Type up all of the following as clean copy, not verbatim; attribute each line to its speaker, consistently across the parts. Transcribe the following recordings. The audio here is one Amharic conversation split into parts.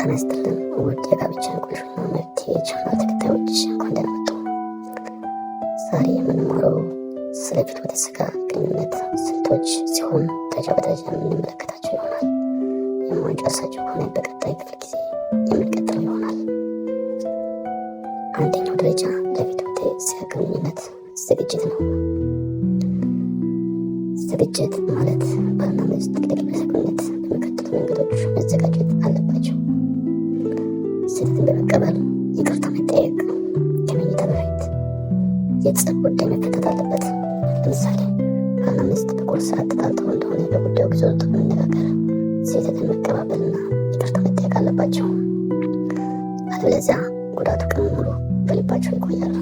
Speaker 1: ጤና ይስጥልን ውድ የጋብቻ ቁልፍና መፍትሄ ቻናል ተከታዮች እንኳን ደህና መጡ። ዛሬ የምንማረው ስለ ፍትወተ ሥጋ ግንኙነት ስልቶች ሲሆን ደረጃ በደረጃ የምንመለከታቸው ይሆናል። የማንጨርሳቸው ከሆነ በቀጣይ ክፍለ ጊዜ የምንቀጥለው ይሆናል። አንደኛው ደረጃ ለፍትወተ ሥጋ ግንኙነት ዝግጅት ነው። ዝግጅት ማለት ባልና ሚስት ለግብረ ሥጋ ግንኙነት በሚከተሉት መንገዶች መዘጋጀት አለባቸው። ስህተትን በመቀበል ይቅርታ መጠየቅ፣ ከመኝታ በፊት የጸብ ጉዳይ መፈታት አለበት። ለምሳሌ ባልና ሚስት በቁርስ ሰዓት ተጣልተው እንደሆነ በጉዳዩ ጊዜ ወጥቶ መነጋገር፣ ስህተትን መቀባበልና ይቅርታ መጠየቅ አለባቸው። አለበለዚያ ጉዳቱ ቀን ሙሉ በልባቸው ይቆያል።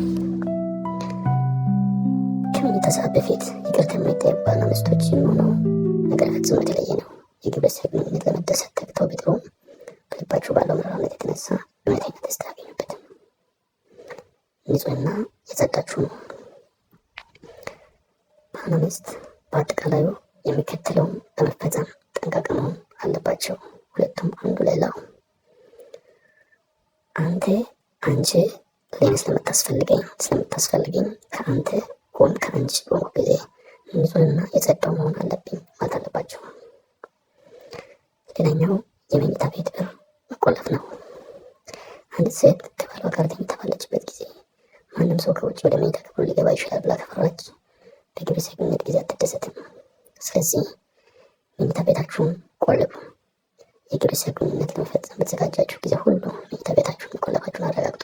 Speaker 1: ከመኝታ ሰዓት በፊት ይቅርታ የማይጠየቅ ባልና ሚስቶች የሚሆነው ነገር ፈጽሞ የተለየ ነው። የግብረ ሥጋ ግንኙነት ለመደሰት ተግተው ቢጥሩም በልባቸው ባለው መራራነት የተነሳ እውነተኛ ደስታ አያገኙበትም። ንጹህና የጸዳችሁ ነው። ባልና ሚስት በአጠቃላዩ የሚከተለውን በመፈጸም ጠንቃቃ መሆን አለባቸው። ሁለቱም አንዱ ሌላው አንተ አንቺ ለኔ ስለምታስፈልገኝ ከአንተ ወይም ከአንቺ በሆንኩ ጊዜ ንጹህና የጸዳው መሆን አለብኝ ማለት አለባቸው። ሌላኛው የመኝታ ቤት በር መቆለፍ ነው። አንዲት ሴት ከባሏ ጋር ተኝታ ባለችበት ጊዜ ማንም ሰው ከውጭ ወደ መኝታ ክፍሉ ሊገባ ይችላል ብላ ከፈራች በግብረ ሥጋ ግንኙነት ጊዜ አትደሰትም። ስለዚህ መኝታ ቤታችሁን ቆልፉ። የግብረ ሥጋ ግንኙነት ለመፈጸም በተዘጋጃችሁ ጊዜ ሁሉ መኝታ ቤታችሁን መቆለፋችሁን አረጋግጡ።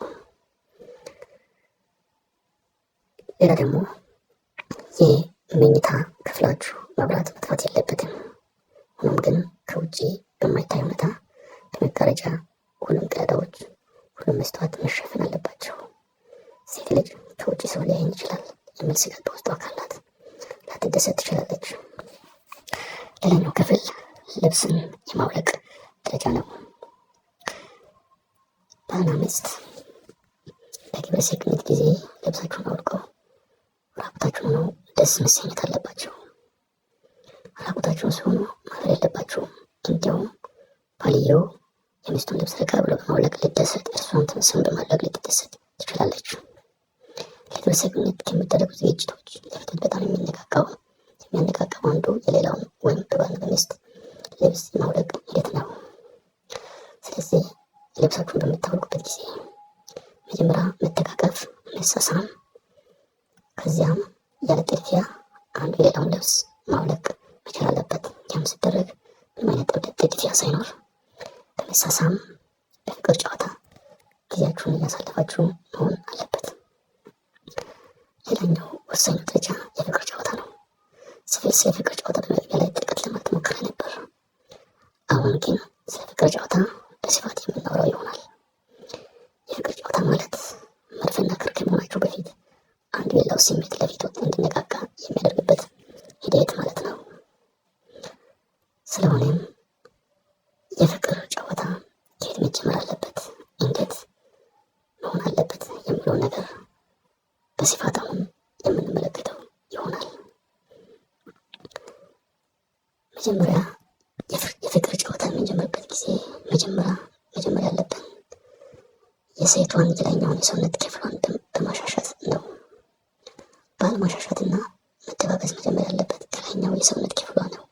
Speaker 1: ሌላ ደግሞ የመኝታ ክፍላችሁ መብራት መጥፋት የለበትም። ሆኖም ግን ከውጭ በማይታይ ሁኔታ በመጋረጃ ሁሉም ቀዳዳዎች፣ ሁሉም መስታወት መሸፈን አለባቸው። ሴት ልጅ ከውጭ ሰው ሊያየን ይችላል የሚል ስጋት በውስጧ ካላት ላትደሰት ትችላለች። ሌላኛው ክፍል ልብስን የማውለቅ ደረጃ ነው። ባልና ሚስት በግብረ ሥጋ ግንኙነት ጊዜ ልብሳችሁን አውልቀው ራቁታችሁን ሆነው ደስ መሰኘት አለባቸው። ራቁታችሁን ሲሆኑ ማፈር የለባችሁም። እንዲያውም ባልየው የሚስቱን ልብስ ረጋ ብሎ በማውለቅ ልደሰት፣ እርሷን ተመሳሳይ በማድረግ ልትደሰት ትችላለች። ለግብረ ሥጋ ግንኙነት ከሚደረጉ ዝግጅቶች ለፍትወት በጣም የሚያነቃቃው አንዱ የሌላውን ወይም በባልና በሚስት ልብስ የማውለቅ ሂደት ነው። ስለዚህ ልብሳችሁን በምታወልቁበት ጊዜ መጀመሪያ መተቃቀፍ፣ መሳሳም፣ ከዚያም ያለ ጥድፊያ አንዱ የሌላውን ልብስ ማውለቅ መቻል አለበት። ያም ሲደረግ ምንም አይነት ጥድፊያ ሳይኖር በመሳሳም በፍቅር ጨዋታ ጊዜያችሁን እያሳለፋችሁ መሆን አለበት። ሌላኛው ወሳኙ ደረጃ የፍቅር ጨዋታ ነው። ስለ ፍቅር ጨዋታ በመግቢያ ላይ ጥልቀት ለማለት ሞክሬ ነበር። አሁን ግን ስለ ፍቅር ጨዋታ በስፋት የምናወራው ይሆናል። የፍቅር ጨዋታ ማለት መድፈና ክር ከመሆናቸው በፊት አንዱ የሌላው ስሜት ለፊት ወጥ እንዲነቃቃ የሚያደርግበት ሂደት ማለት ነው። ስለሆነም የፍቅር ጨዋታ ከየት መጀመር አለበት፣ እንዴት መሆን አለበት የሚለው ነገር በስፋት አሁን የምንመለከተው ይሆናል። መጀመሪያ የፍቅር ጨዋታ የምንጀምርበት ጊዜ መጀመሪያ ያለብን የሴቷን የላይኛውን የሰውነት ክፍሏን በማሻሻት ነው። ባለማሻሻትና መደባበስ መጀመር ያለበት ከላይኛው የሰውነት ክፍሏ ነው።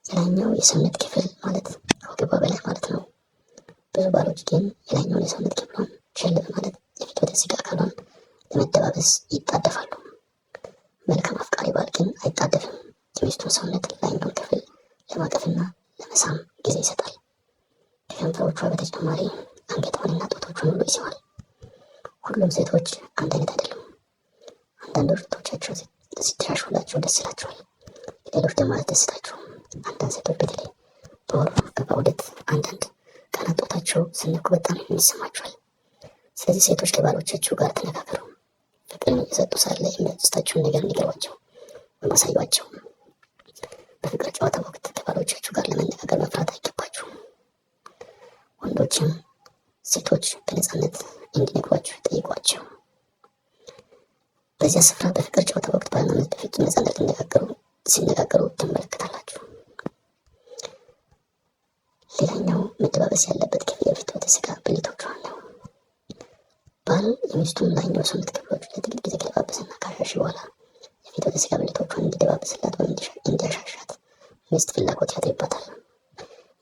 Speaker 1: የላይኛው የሰውነት ክፍል ማለት ከወገቧ በላይ ማለት ነው። ብዙ ባሎች ግን የላይኛውን የሰውነት ክፍሏን ቸል በማለት የፍትወተ ሥጋ አካሏን ለመደባበስ ይጣደፋሉ። መልካም አፍቃሪ ባል ግን አይጣደፍም። የሚስቱን ሰውነት ላይኛውን ክፍል ለማቀፍና ለመሳም ጊዜ ይሰጣል። ከከንፈሮቿ በተጨማሪ አንገቷንና ጡቶቿን ሁሉ ይስባል። ሁሉም ሴቶች አንድ አይነት አይደሉም። አንዳንዶች ጡቶቻቸው ሲተሻሹላቸው ደስ ይላቸዋል፣ ሌሎች ደግሞ አያስደስታቸውም። አንዳንድ ሴቶች በተለይ በወር በዑደት አንዳንድ ቀናት ጡታቸው ሲነኩ በጣም የሚሰማቸዋል። ስለዚህ ሴቶች ከባሎቻቸው ጋር ተነጋገሩ። ፍቅርን እየሰጡ ሳለ የሚያስደስታቸውን ነገር ንገሯቸው ወይም አሳዩአቸው። በፍቅር ጨዋታ ወቅት ከባሎቻችሁ ጋር ለመነጋገር መፍራት አይገባችሁም። ወንዶችም ሴቶች በነፃነት እንዲነግሯችሁ ጠይቋቸው። በዚያ ስፍራ በፍቅር ጨዋታ ወቅት ባልና ሚስት በፍጹም ነፃነት ሲነጋገሩ ትመለከታላችሁ። ሌላኛው መደባበስ ያለበት ክፍል ስጋ ብልቶቿን ነው። ባል የሚስቱን ላይኛው ሰውነት ክፍሎች ለጥቂት ጊዜ ከደባበሰና ካሻሽ በኋላ የፊት ወደ ስጋ ብልቶቿን እንዲደባበስላት ወይም እንዲያሻሻት ሚስት ፍላጎት ያድርባታል።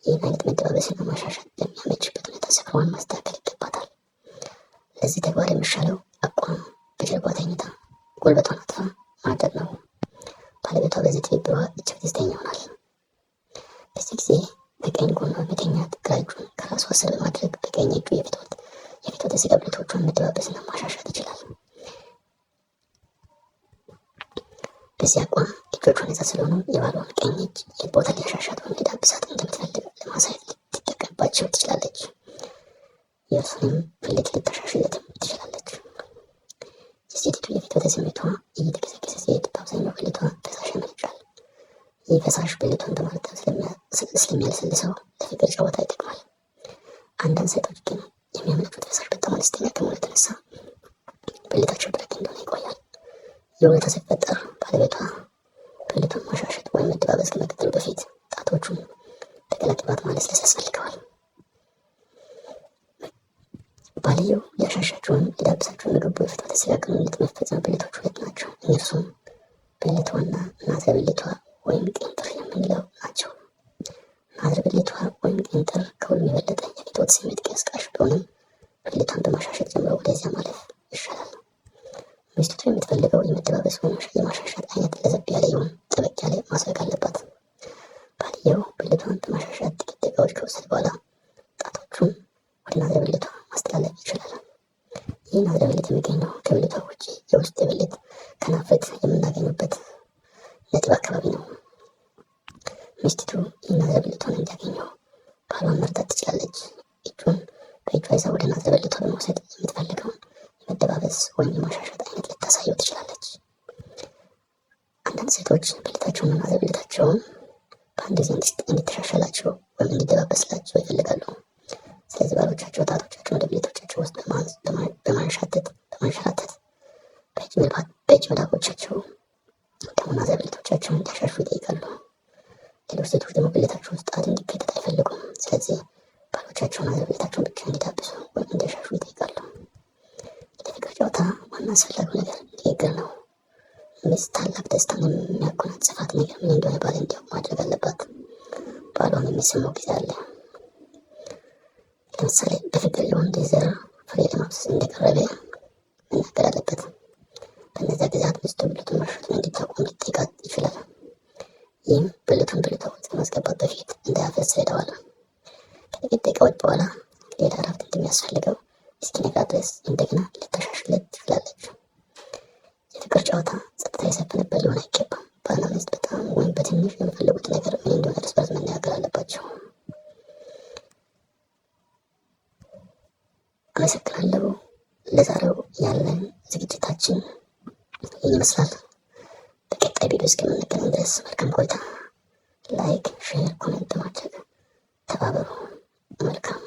Speaker 1: ይህን አይነት መደባበስና ማሻሻት በሚያመችበት ሁኔታ ስፍራዋን ማስተካከል ይገባታል። ለዚህ ተግባር የሚሻለው አቋም በጀርባ ተኝታ ጉልበቷን አጥፋ ማድረግ ነው። ባለቤቷ በዚህ ትብብሯ እጅግ ደስተኛ ይሆናል። በዚህ ጊዜ በቀኝ ጎኗ በመተኛት ግራ እጁን ከራሷ ስር በማድረግ በቀኝ እጁ የፊት ወደ ስጋ ብልቶቿን መደባበስና ማሻሻት ይችላል። በዚህ አቋም እጆቿን ይዛ ስለሆኑ የባሏን ቀኝ እጅ የት ቦታ ሊያሻሻት ወይም ሊዳብሳት እንደምትፈልግ ለማሳየት ልትጠቀምባቸው ትችላለች። የእርሱንም ብልት ልታሻሽለትም ትችላለች። የሴቲቱ የፊት ወደ ስሜቷ እየተገሰገሰ ሲሄድ በአብዛኛው ብልቷ ፈሳሽ ያመነጫል። ይህ ፈሳሽ ብልቷን በማርጠብ ስለሚያለሰልሰው ለፍቅር ጨዋታ ይጠቅማል። አንዳንድ ሴቶች ግን የሚያመነጩት ፈሳሽ በጣም አነስተኛ ከመሆኑ የተነሳ ብልታቸው ደረቅ እንደሆነ ይቆያል። ይህ ሁኔታ ሲፈጠር ባለቤቷ ብልቱን ማሻሸት ወይም መደባበስ ከመቀጠሉ በፊት ጣቶቹን በገላ ቅባት ማለስለስ ያስፈልገዋል። ባልየው ሊያሻሻቸውን ሊዳብሳቸው የሚገቡ የፊት ወደ ስጋ ግንኙነት መፈጸም ብልቶች ሁለት ናቸው። እነርሱም ብልቷና ናዝረ ብልቷ ወይም ቄንጥር የምንለው ናቸው። ናዝረ ብልቷ ወይም ቄንጥር ከሁሉም የበለጠ የፊት ወደ ስሜት ቀስቃሽ ቢሆንም ብልቷን በማሻሸት ጀምሮ ወደዚያ ማለፍ ይሻላል። ሚስቲቱ የምትፈልገው የመደባበስ ወይም የማሻሻት አይነት ለዘብ ያለ ይሁን ጠበቅ ያለ ማስረግ አለባት። ባልየው ብልቷን በማሻሻት ጥቂት ደቂቃዎች ከወሰደ በኋላ ጣቶቹን ወደ ናዝረ ብልቷ ማስተላለፍ ይችላል። ይህ ናዝረ ብልት የሚገኘው ከብልቷ ውጭ የውስጥ ብልት ከናፍርት የምናገኙበት ነጥብ አካባቢ ነው። ሚስቲቱ ይህ ናዝረ ብልቷን እንዲያገኘው ባሏን መርዳት ትችላለች። እጁን በእጇ ይዛ ወደ ናዝረ ብልቷ በመውሰድ የምትፈልገውን የመደባበስ ወይም የማሻሻት አይነት ልታሳየው ትችላለች። አንዳንድ ሴቶች ብልታቸውን እና ናዝረ ብልታቸውን በአንድ ጊዜ እንዲተሻሻላቸው ወይም እንዲደባበስላቸው ይፈልጋሉ። ስለዚህ ባሎቻቸው ጣቶቻቸውን ወደ ብልቶቻቸው ውስጥ በማንሸራተት በእጅ መዳፎቻቸው ደግሞ ናዝረ ብልቶቻቸውን እንዲያሻሹ ይጠይቃሉ። ሌሎች ሴቶች ደግሞ ብልታቸው ውስጥ ጣት እንዲከተት አይፈልጉም። ስለዚህ ባሎቻቸውን ናዝረ ብልታቸውን ብቻ እንዲዳብሱ ወይም እንዲያሻሹ ይጠይቃሉ። ለፍቅር ጨዋታ ዋና አስፈላጊው ነገር ንግግር ነው። ሚስት ታላቅ ደስታን የሚያጎናጽፋት ነገር ምን እንደሆነ ባል እንዲያውቅ ማድረግ አለባት። ባሏን የሚሰማው ጊዜ አለ። ለምሳሌ በፍቅር የወንድ ዘር ፍሬ ለማፍሰስ እንደቀረበ መናገር አለበት። በእነዚያ ጊዜያት ሚስቱ ብልቱን ማሻሸቱን እንዲታቆም ሊጠይቃት ይችላል። ይህም ብልቱን ብልቷ ውስጥ ከማስገባት በፊት እንዳያፈስ ይረዳዋል። ከጥቂት ደቂቃዎች በኋላ ሌላ እረፍት እንደሚያስፈልገው እስኪነቃ ድረስ እንደገና ልታሻሽለት ትችላለች። የፍቅር ጨዋታ ጸጥታ የሰፈነበት ሊሆን አይገባም። ባልና ሚስት በጣም ወይም በትንሽ የሚፈልጉት ነገር ምን እንደሆነ እርስ በርስ መነጋገር አለባቸው። አመሰግናለሁ። ለዛሬው ያለን ዝግጅታችን ይህን ይመስላል። በቀጣይ ቪዲዮ እስከምንገናኝ ድረስ መልካም ቆይታ። ላይክ፣ ሼር፣ ኮሜንት በማድረግ ተባበሩ። መልካም